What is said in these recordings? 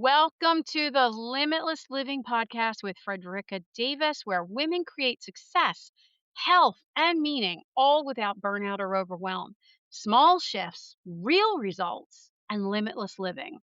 Welcome to the Limitless Living Podcast with Fredricka Davis, where women create success, health, and meaning, all without burnout or overwhelm. Small shifts, real results, and limitless living.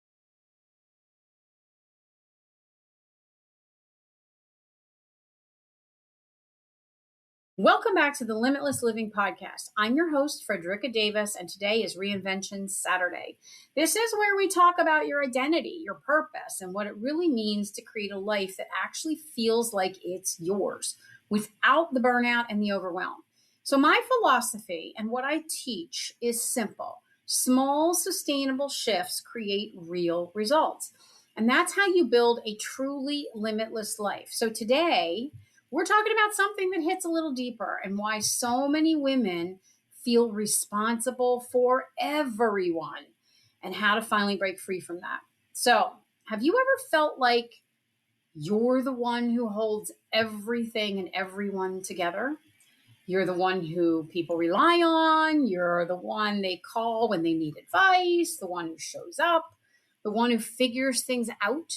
Welcome back to the Limitless Living Podcast. I'm your host, Fredricka Davis, and today is Reinvention Saturday. This is where we talk about your identity, your purpose, and what it really means to create a life that actually feels like it's yours without the burnout and the overwhelm. So my philosophy and what I teach is simple. Small, sustainable shifts create real results. And that's how you build a truly limitless life. So today, we're talking about something that hits a little deeper and why so many women feel responsible for everyone and how to finally break free from that. So, have you ever felt like you're the one who holds everything and everyone together? You're the one who people rely on. You're the one they call when they need advice, the one who shows up, the one who figures things out.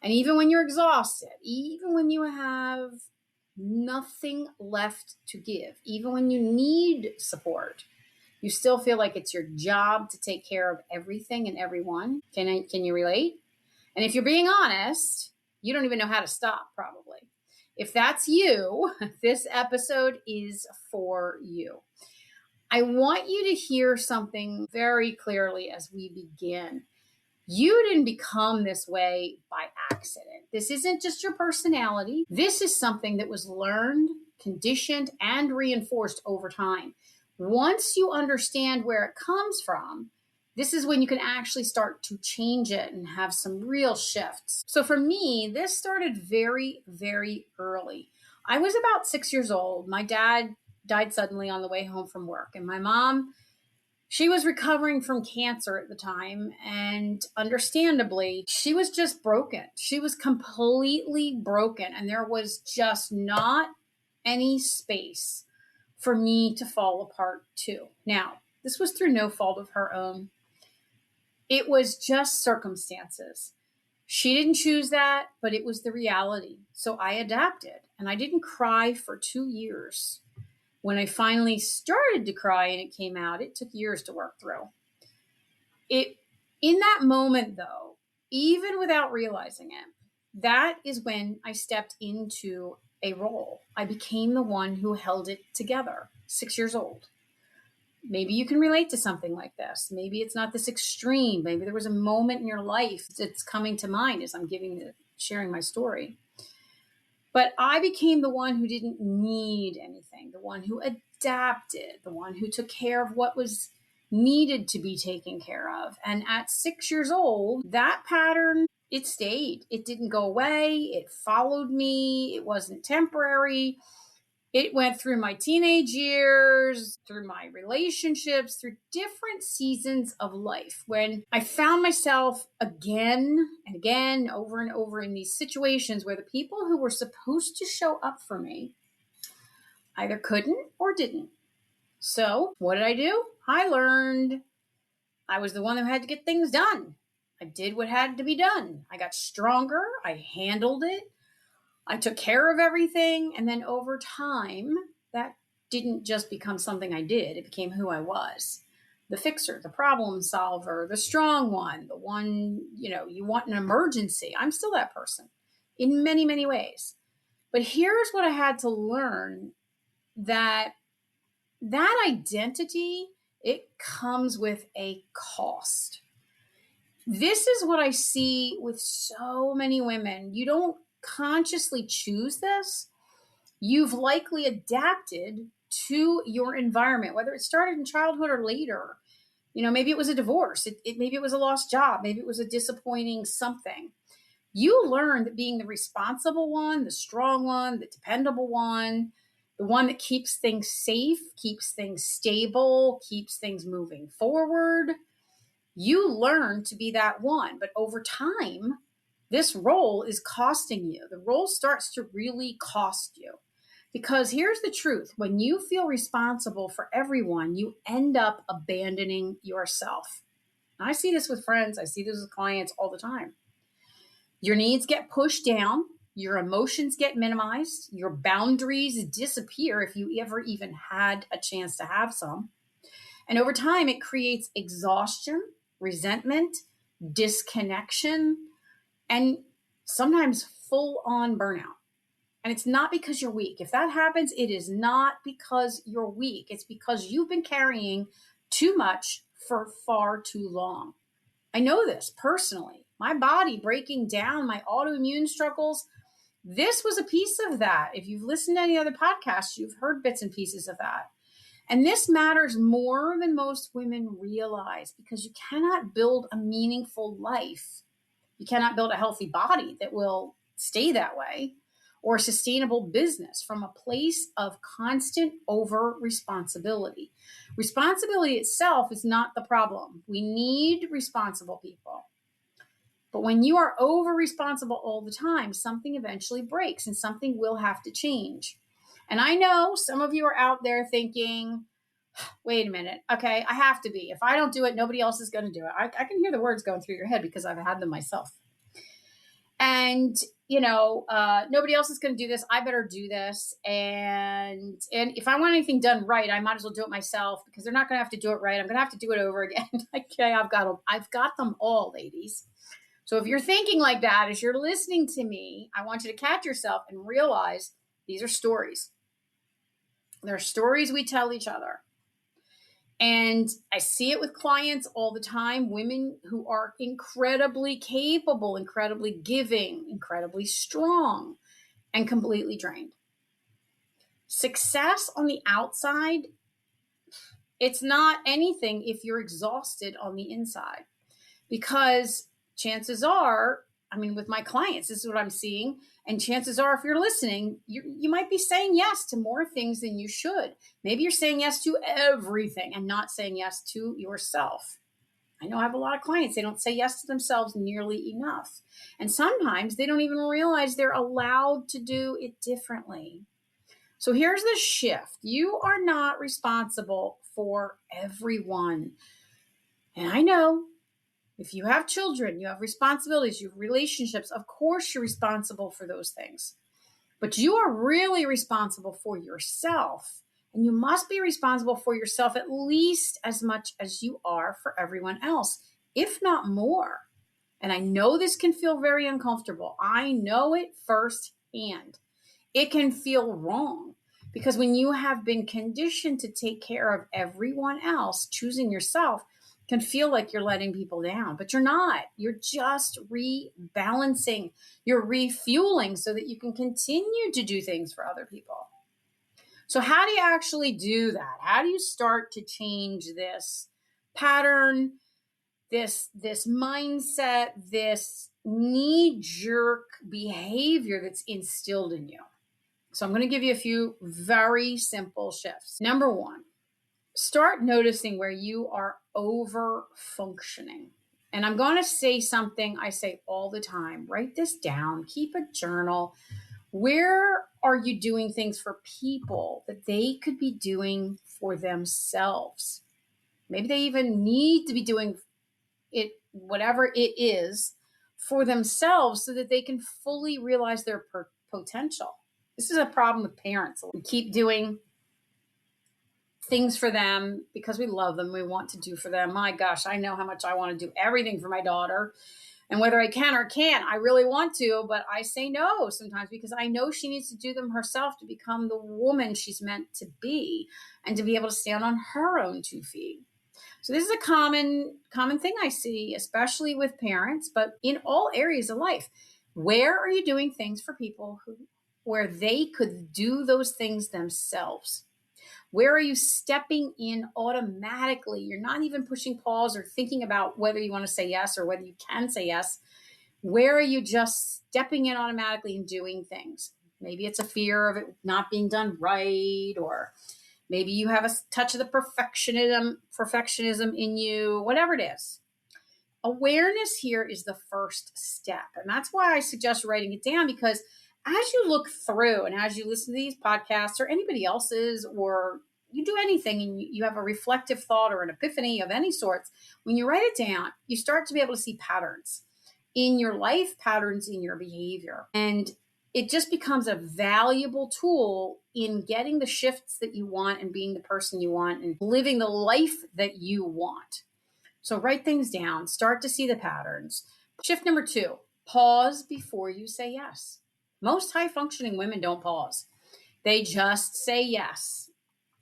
And even when you're exhausted, even when you have nothing left to give, even when you need support, you still feel like it's your job to take care of everything and everyone. Can you relate? And if you're being honest, you don't even know how to stop, probably. If that's you, this episode is for you. I want you to hear something very clearly as we begin. You didn't become this way by accident. This isn't just your personality. This is something that was learned, conditioned, and reinforced over time. Once you understand where it comes from, this is when you can actually start to change it and have some real shifts. So for me, this started very, very early. I was about 6 years old. My dad died suddenly on the way home from work, and my mom, she was recovering from cancer at the time, and understandably, she was just broken. She was completely broken, and there was just not any space for me to fall apart too. Now, this was through no fault of her own. It was just circumstances. She didn't choose that, but it was the reality. So I adapted, and I didn't cry for 2 years. When I finally started to cry and it came out, it took years to work through. In that moment, though, even without realizing it, that is when I stepped into a role. I became the one who held it together, 6 years old. Maybe you can relate to something like this. Maybe it's not this extreme. Maybe there was a moment in your life that's coming to mind as I'm sharing my story. But I became the one who didn't need anything, the one who adapted, the one who took care of what was needed to be taken care of. And at 6 years old, that pattern, it stayed. It didn't go away. It followed me. It wasn't temporary. It went through my teenage years, through my relationships, through different seasons of life when I found myself again and again, over and over in these situations where the people who were supposed to show up for me either couldn't or didn't. So what did I do? I learned I was the one who had to get things done. I did what had to be done. I got stronger. I handled it. I took care of everything. And then over time, that didn't just become something I did. It became who I was. The fixer, the problem solver, the strong one, the one, you want an emergency. I'm still that person in many, many ways. But here's what I had to learn, that identity, it comes with a cost. This is what I see with so many women. You don't consciously choose this. You've likely adapted to your environment, whether it started in childhood or later. Maybe it was a divorce. Maybe it was a lost job. Maybe it was a disappointing something. You learn that being the responsible one, the strong one, the dependable one, the one that keeps things safe, keeps things stable, keeps things moving forward, you learn to be that one. But over time, this role is costing you. The role starts to really cost you. Because here's the truth. When you feel responsible for everyone, you end up abandoning yourself. I see this with friends. I see this with clients all the time. Your needs get pushed down, your emotions get minimized, your boundaries disappear if you ever even had a chance to have some. And over time, it creates exhaustion, resentment, disconnection, and sometimes full on burnout. And it's not because you're weak. If that happens, it is not because you're weak. It's because you've been carrying too much for far too long. I know this personally. My body breaking down, my autoimmune struggles, this was a piece of that. If you've listened to any other podcasts, you've heard bits and pieces of that. And this matters more than most women realize, because you cannot build a meaningful life. You cannot build a healthy body that will stay that way, or a sustainable business from a place of constant over responsibility. Responsibility itself is not the problem. We need responsible people. But when you are over responsible all the time, something eventually breaks and something will have to change. And I know some of you are out there thinking, wait a minute. Okay, I have to be. If I don't do it, nobody else is going to do it. I can hear the words going through your head because I've had them myself. And, nobody else is going to do this. I better do this. And if I want anything done right, I might as well do it myself, because they're not going to have to do it right. I'm going to have to do it over again. Okay, I've got them all, ladies. So if you're thinking like that, as you're listening to me, I want you to catch yourself and realize these are stories. They're stories we tell each other. And I see it with clients all the time, women who are incredibly capable, incredibly giving, incredibly strong, and completely drained. Success on the outside, it's not anything if you're exhausted on the inside. Because chances are, with my clients, this is what I'm seeing. And chances are, if you're listening, you might be saying yes to more things than you should. Maybe you're saying yes to everything and not saying yes to yourself. I know I have a lot of clients, they don't say yes to themselves nearly enough. And sometimes they don't even realize they're allowed to do it differently. So here's the shift. You are not responsible for everyone. And I know, if you have children, you have responsibilities, you have relationships, of course you're responsible for those things. But you are really responsible for yourself. And you must be responsible for yourself at least as much as you are for everyone else, if not more. And I know this can feel very uncomfortable. I know it firsthand. It can feel wrong, because when you have been conditioned to take care of everyone else, choosing yourself can feel like you're letting people down, but you're not. You're just rebalancing. You're refueling so that you can continue to do things for other people. So how do you actually do that? How do you start to change this pattern, this mindset, this knee-jerk behavior that's instilled in you? So I'm going to give you a few very simple shifts. Number one, start noticing where you are over functioning. And I'm going to say something I say all the time. Write this down. Keep a journal. Where are you doing things for people that they could be doing for themselves? Maybe they even need to be doing it, whatever it is, for themselves so that they can fully realize their potential. This is a problem with parents. We keep doing things for them because we love them. We want to do for them. My gosh, I know how much I want to do everything for my daughter. And whether I can or can't, I really want to, but I say no sometimes because I know she needs to do them herself to become the woman she's meant to be and to be able to stand on her own 2 feet. So this is a common thing I see, especially with parents, but in all areas of life. Where are you doing things for people where they could do those things themselves? Where are you stepping in automatically? You're not even pushing pause or thinking about whether you want to say yes or whether you can say yes. Where are you just stepping in automatically and doing things? Maybe it's a fear of it not being done right, or maybe you have a touch of the perfectionism in you, whatever it is. Awareness here is the first step. And that's why I suggest writing it down, because as you look through and as you listen to these podcasts or anybody else's, or you do anything and you have a reflective thought or an epiphany of any sorts, when you write it down, you start to be able to see patterns. in your life patterns, in your behavior. And it just becomes a valuable tool in getting the shifts that you want and being the person you want and living the life that you want. So write things down, start to see the patterns. Shift number 2, pause before you say yes. Most high functioning women don't pause. They just say yes.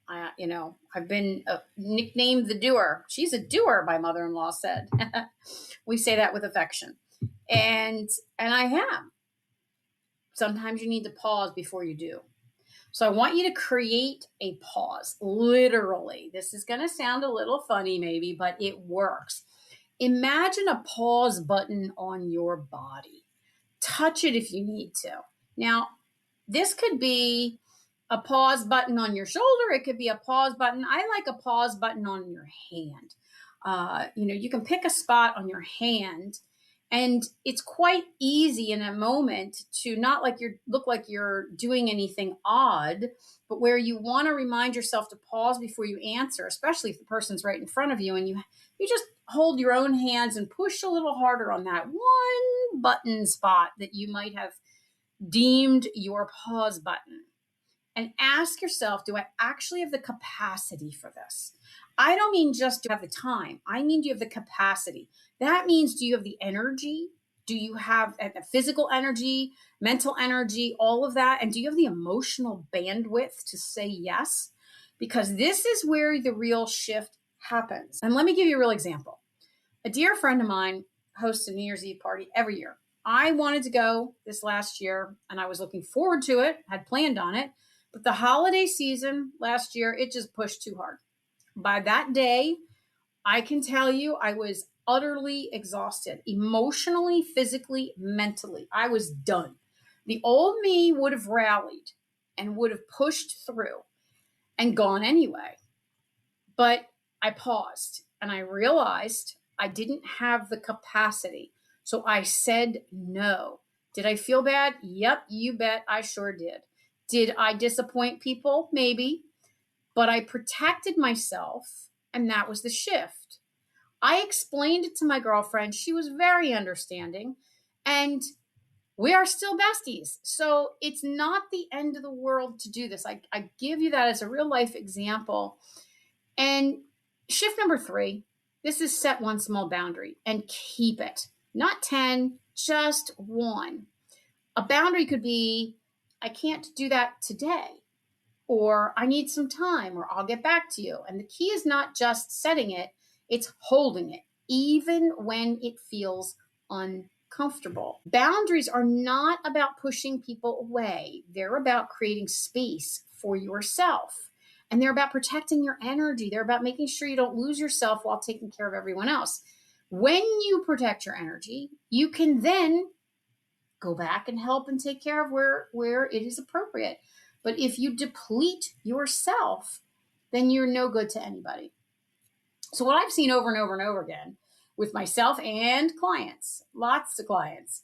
I've been nicknamed the doer. She's a doer, my mother-in-law said. We say that with affection. And I am. Sometimes you need to pause before you do. So I want you to create a pause, literally. This is going to sound a little funny maybe, but it works. Imagine a pause button on your body. Touch it if you need to. Now, this could be a pause button on your shoulder. It could be a pause button. I like a pause button on your hand. You can pick a spot on your hand, and it's quite easy in a moment to not look like you're doing anything odd, but where you want to remind yourself to pause before you answer, especially if the person's right in front of you, and you just hold your own hands and push a little harder on that one button spot that you might have deemed your pause button. And ask yourself, do I actually have the capacity for this? I don't mean just to have the time. I mean, do you have the capacity? That means, do you have the energy? Do you have the physical energy, mental energy, all of that? And do you have the emotional bandwidth to say yes? Because this is where the real shift happens. And let me give you a real example. A dear friend of mine hosts a New Year's Eve party every year. I wanted to go this last year, and I was looking forward to it, had planned on it. But the holiday season last year, it just pushed too hard. By that day, I can tell you I was utterly exhausted, emotionally, physically, mentally. I was done. The old me would have rallied and would have pushed through and gone anyway. But I paused and I realized I didn't have the capacity. So I said no. Did I feel bad? Yep, you bet I sure did. Did I disappoint people? Maybe. But I protected myself, and that was the shift. I explained it to my girlfriend. She was very understanding, and we are still besties. So it's not the end of the world to do this. I give you that as a real life example. And shift number 3, this is set one small boundary and keep it. Not 10, just 1. A boundary could be, I can't do that today, or I need some time, or I'll get back to you. And the key is not just setting it, it's holding it, even when it feels uncomfortable. Boundaries are not about pushing people away. They're about creating space for yourself. And they're about protecting your energy. They're about making sure you don't lose yourself while taking care of everyone else. When you protect your energy, you can then go back and help and take care of where it is appropriate. But if you deplete yourself, then you're no good to anybody. So what I've seen over and over and over again with myself and clients, lots of clients,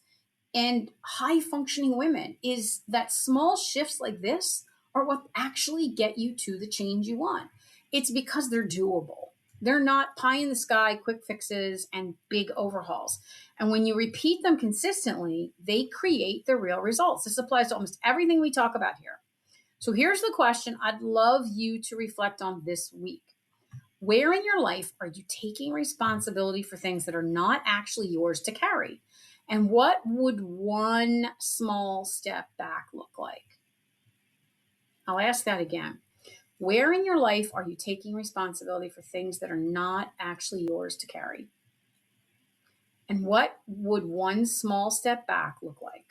and high functioning women, is that small shifts like this are what actually get you to the change you want. It's because they're doable. They're not pie in the sky, quick fixes and big overhauls. And when you repeat them consistently, they create the real results. This applies to almost everything we talk about here. So here's the question I'd love you to reflect on this week. Where in your life are you taking responsibility for things that are not actually yours to carry? And what would one small step back look like? I'll ask that again. Where in your life are you taking responsibility for things that are not actually yours to carry? And what would one small step back look like?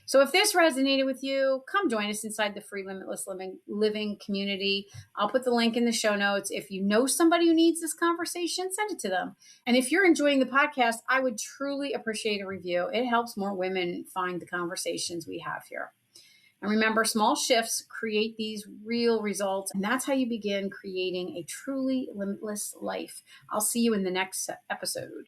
So if this resonated with you, come join us inside the free Limitless Living community. I'll put the link in the show notes. If you know somebody who needs this conversation, send it to them. And if you're enjoying the podcast, I would truly appreciate a review. It helps more women find the conversations we have here. And remember, small shifts create these real results. And that's how you begin creating a truly limitless life. I'll see you in the next episode.